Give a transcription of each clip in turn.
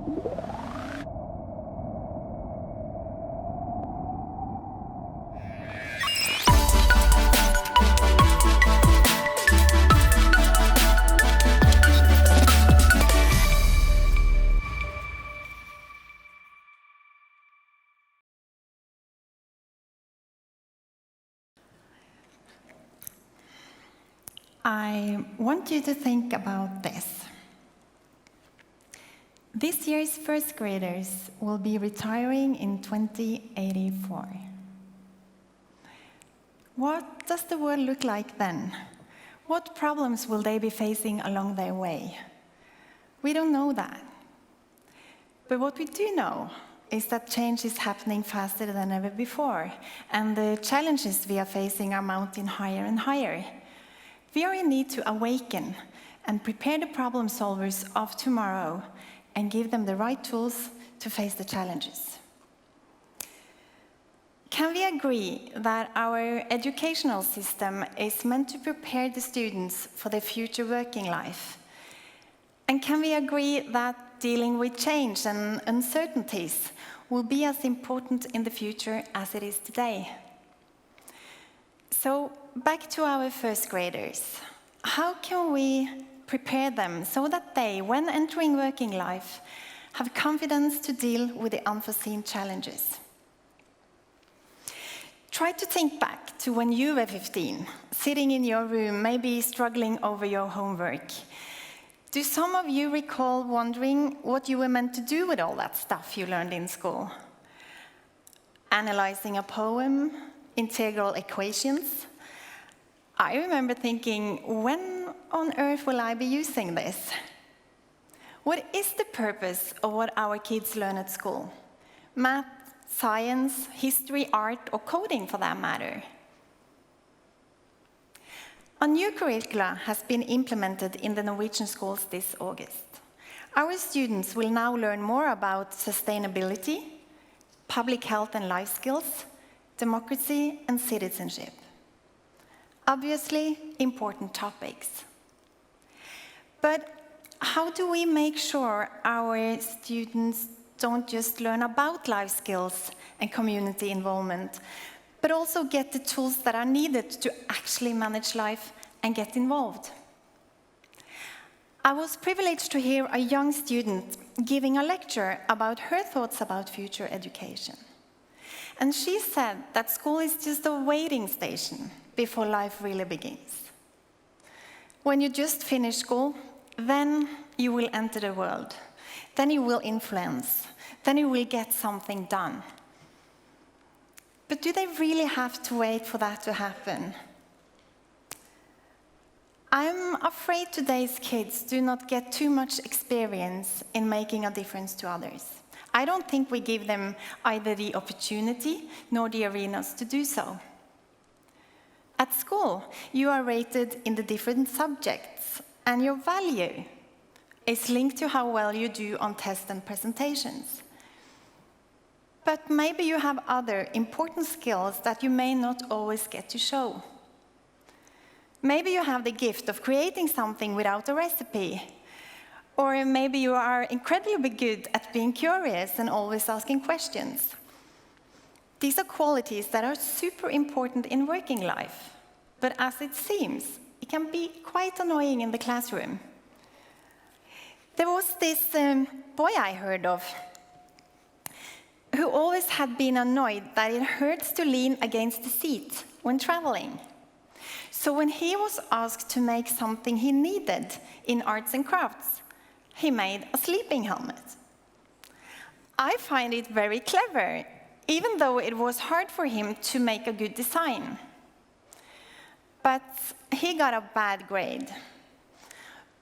I want you to think about this. This year's first graders will be retiring in 2084. What does the world look like then? What problems will they be facing along their way? We don't know that. But what we do know is that change is happening faster than ever before, and the challenges we are facing are mounting higher and higher. We are in need to awaken and prepare the problem solvers of tomorrow and give them the right tools to face the challenges. Can we agree that our educational system is meant to prepare the students for their future working life? And can we agree that dealing with change and uncertainties will be as important in the future as it is today? So, back to our first graders. How can we prepare them so that they, when entering working life, have confidence to deal with the unforeseen challenges? Try to think back to when you were 15, sitting in your room, maybe struggling over your homework. Do some of you recall wondering what you were meant to do with all that stuff you learned in school? Analyzing a poem, integral equations. I remember thinking, when on earth will I be using this? What is the purpose of what our kids learn at school? Math, science, history, art, or coding for that matter? A new curricula has been implemented in the Norwegian schools this August. Our students will now learn more about sustainability, public health and life skills, democracy and citizenship. Obviously, important topics. But how do we make sure our students don't just learn about life skills and community involvement, but also get the tools that are needed to actually manage life and get involved? I was privileged to hear a young student giving a lecture about her thoughts about future education. And she said that school is just a waiting station before life really begins. When you just finish school, then you will enter the world. Then you will influence. Then you will get something done. But do they really have to wait for that to happen? I'm afraid today's kids do not get too much experience in making a difference to others. I don't think we give them either the opportunity nor the arenas to do so. At school, you are rated in the different subjects, and your value is linked to how well you do on tests and presentations. But maybe you have other important skills that you may not always get to show. Maybe you have the gift of creating something without a recipe. Or maybe you are incredibly good at being curious and always asking questions. These are qualities that are super important in working life. But as it seems, it can be quite annoying in the classroom. There was this boy I heard of who always had been annoyed that it hurts to lean against the seat when traveling. So when he was asked to make something he needed in arts and crafts, he made a sleeping helmet. I find it very clever, even though it was hard for him to make a good design. But he got a bad grade,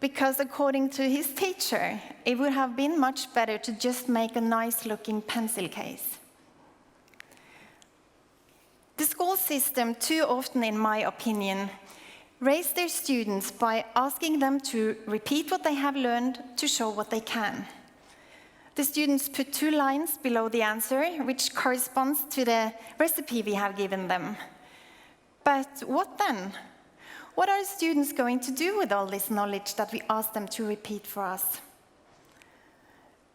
because according to his teacher, it would have been much better to just make a nice-looking pencil case. The school system, too often in my opinion, raise their students by asking them to repeat what they have learned to show what they can. The students put 2 lines below the answer, which corresponds to the recipe we have given them. But what then? What are the students going to do with all this knowledge that we ask them to repeat for us?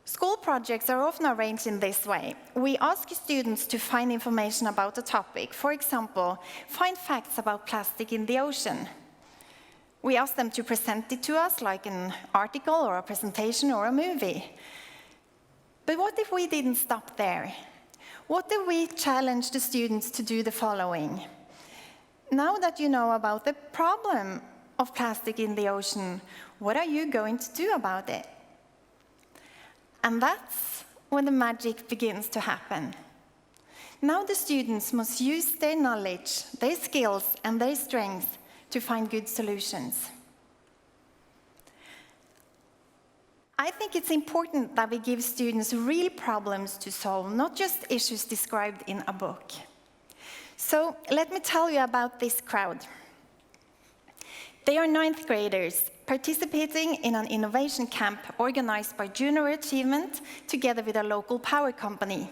School School projects are often arranged in this way. We ask students to find information about a topic. For example, find facts about plastic in the ocean. We ask them to present it to us, like an article or a presentation or a movie. But what if we didn't stop there? What if we challenge the students to do the following? Now that you know about the problem of plastic in the ocean, what are you going to do about it? And that's when the magic begins to happen. Now the students must use their knowledge, their skills, and their strengths to find good solutions. I think it's important that we give students real problems to solve, not just issues described in a book. So let me tell you about this crowd. They are 9th graders participating in an innovation camp organized by Junior Achievement together with a local power company.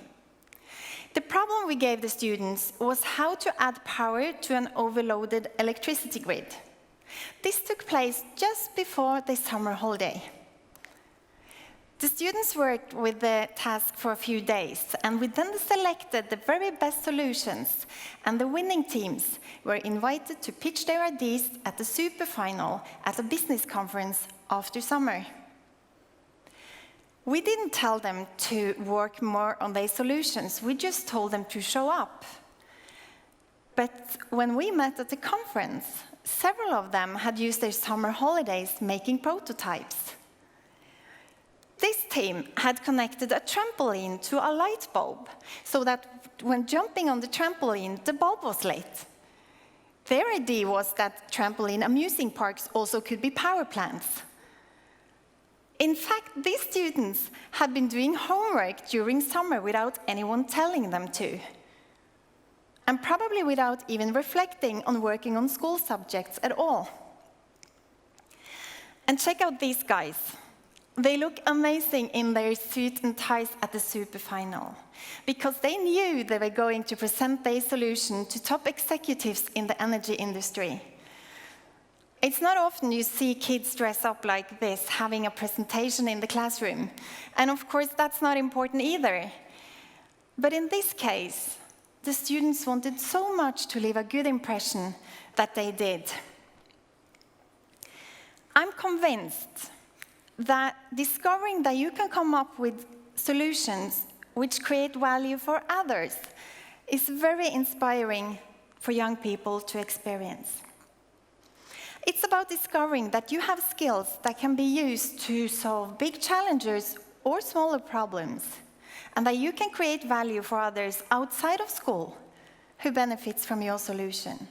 The problem we gave the students was how to add power to an overloaded electricity grid. This took place just before the summer holiday. The students worked with the task for a few days, and we then selected the very best solutions, and the winning teams were invited to pitch their ideas at the super final at a business conference after summer. We didn't tell them to work more on their solutions, we just told them to show up. But when we met at the conference, several of them had used their summer holidays making prototypes. This team had connected a trampoline to a light bulb, so that when jumping on the trampoline, the bulb was lit. Their idea was that trampoline amusing parks also could be power plants. In fact, these students had been doing homework during summer without anyone telling them to, and probably without even reflecting on working on school subjects at all. And check out these guys. They look amazing in their suits and ties at the super final, because they knew they were going to present their solution to top executives in the energy industry. It's not often you see kids dress up like this, having a presentation in the classroom. And of course, that's not important either. But in this case, the students wanted so much to leave a good impression that they did. I'm convinced that discovering that you can come up with solutions which create value for others is very inspiring for young people to experience. It's about discovering that you have skills that can be used to solve big challenges or smaller problems, and that you can create value for others outside of school who benefits from your solution.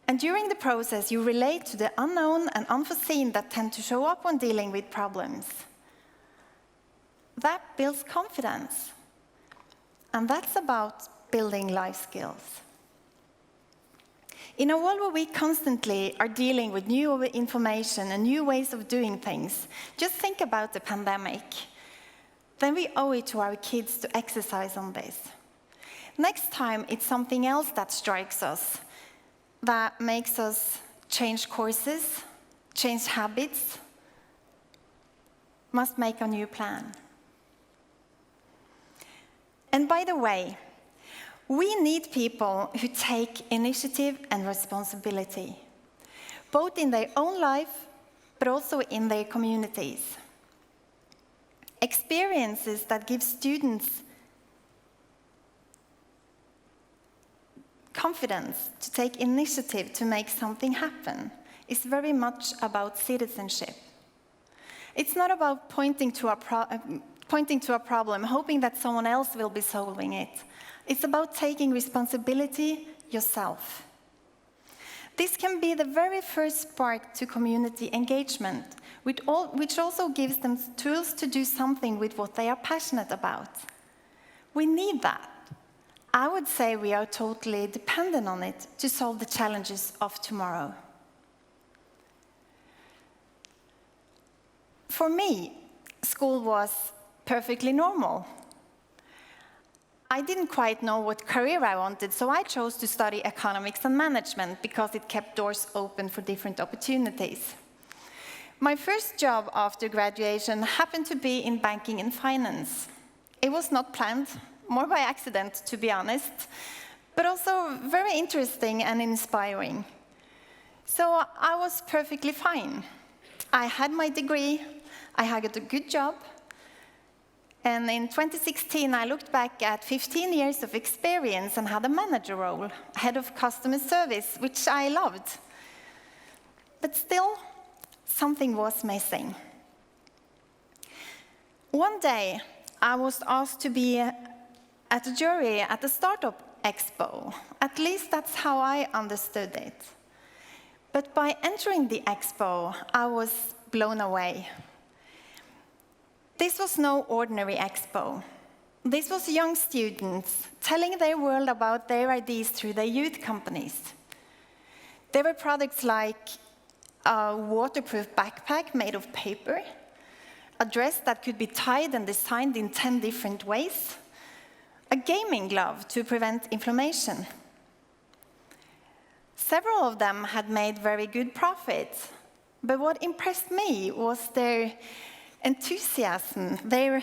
And during the process, you relate to the unknown and unforeseen that tend to show up when dealing with problems. That builds confidence, and that's about building life skills. In a world where we constantly are dealing with new information and new ways of doing things, just think about the pandemic. Then we owe it to our kids to exercise on this. Next time, it's something else that strikes us, that makes us change courses, change habits, must make a new plan. And by the way, we need people who take initiative and responsibility, both in their own life, but also in their communities. Experiences that give students confidence to take initiative to make something happen is very much about citizenship. It's not about pointing to a problem, hoping that someone else will be solving it. It's about taking responsibility yourself. This can be the very first spark to community engagement, which also gives them tools to do something with what they are passionate about. We need that. I would say we are totally dependent on it to solve the challenges of tomorrow. For me, school was perfectly normal. I didn't quite know what career I wanted, so I chose to study economics and management because it kept doors open for different opportunities. My first job after graduation happened to be in banking and finance. It was not planned, more by accident, to be honest, but also very interesting and inspiring. So I was perfectly fine. I had my degree, I had a good job, and in 2016 I looked back at 15 years of experience and had a manager role, head of customer service, which I loved. But still, something was missing. One day, I was asked to be at a jury at the startup Expo. At least that's how I understood it. But by entering the Expo, I was blown away. This was no ordinary Expo. This was young students telling their world about their ideas through their youth companies. There were products like a waterproof backpack made of paper, a dress that could be tied and designed in 10 different ways, a gaming glove to prevent inflammation. Several of them had made very good profits, but what impressed me was their enthusiasm, their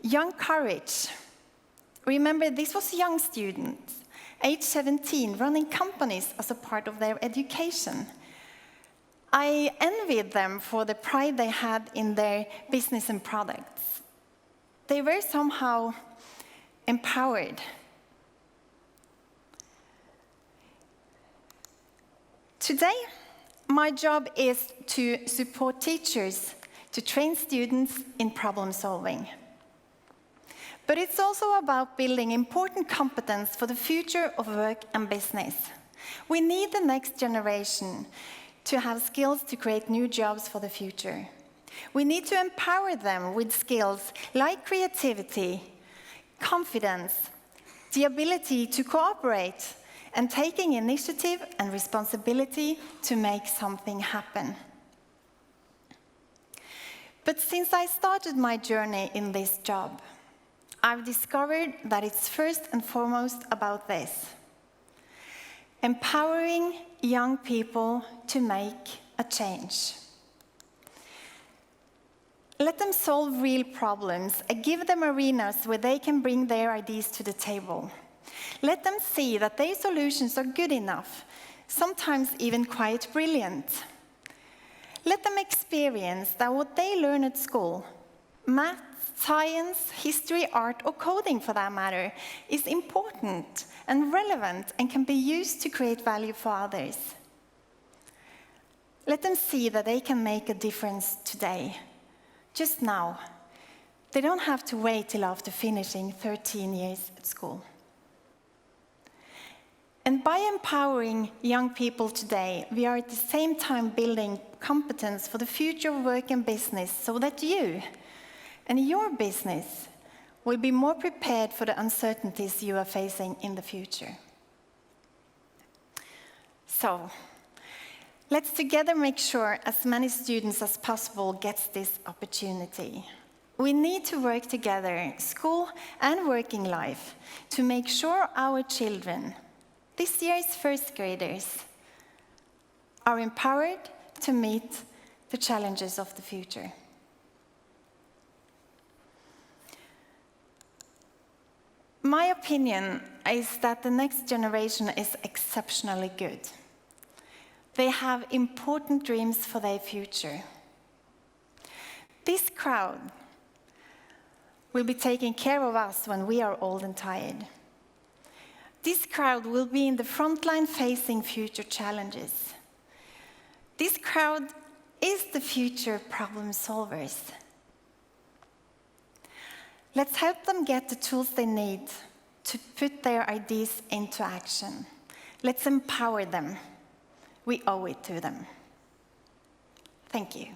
young courage. Remember, this was young students, age 17, running companies as a part of their education. I envied them for the pride they had in their business and products. They were somehow empowered. Today, my job is to support teachers to train students in problem solving. But it's also about building important competence for the future of work and business. We need the next generation to have skills to create new jobs for the future. We need to empower them with skills like creativity, confidence, the ability to cooperate, and taking initiative and responsibility to make something happen. But since I started my journey in this job, I've discovered that it's first and foremost about this: empowering young people to make a change. Let them solve real problems and give them arenas where they can bring their ideas to the table. Let them see that their solutions are good enough, sometimes even quite brilliant. Let them experience that what they learn at school, math, science, history, art, or coding for that matter, is important and relevant and can be used to create value for others. Let them see that they can make a difference today, just now. They don't have to wait till after finishing 13 years at school. And by empowering young people today, we are at the same time building competence for the future of work and business so that you and your business will be more prepared for the uncertainties you are facing in the future. So, let's together make sure as many students as possible gets this opportunity. We need to work together, school and working life, to make sure our children, this year's first graders, are empowered to meet the challenges of the future. My opinion is that the next generation is exceptionally good. They have important dreams for their future. This crowd will be taking care of us when we are old and tired. This crowd will be in the front line facing future challenges. This crowd is the future problem solvers. Let's help them get the tools they need to put their ideas into action. Let's empower them. We owe it to them. Thank you.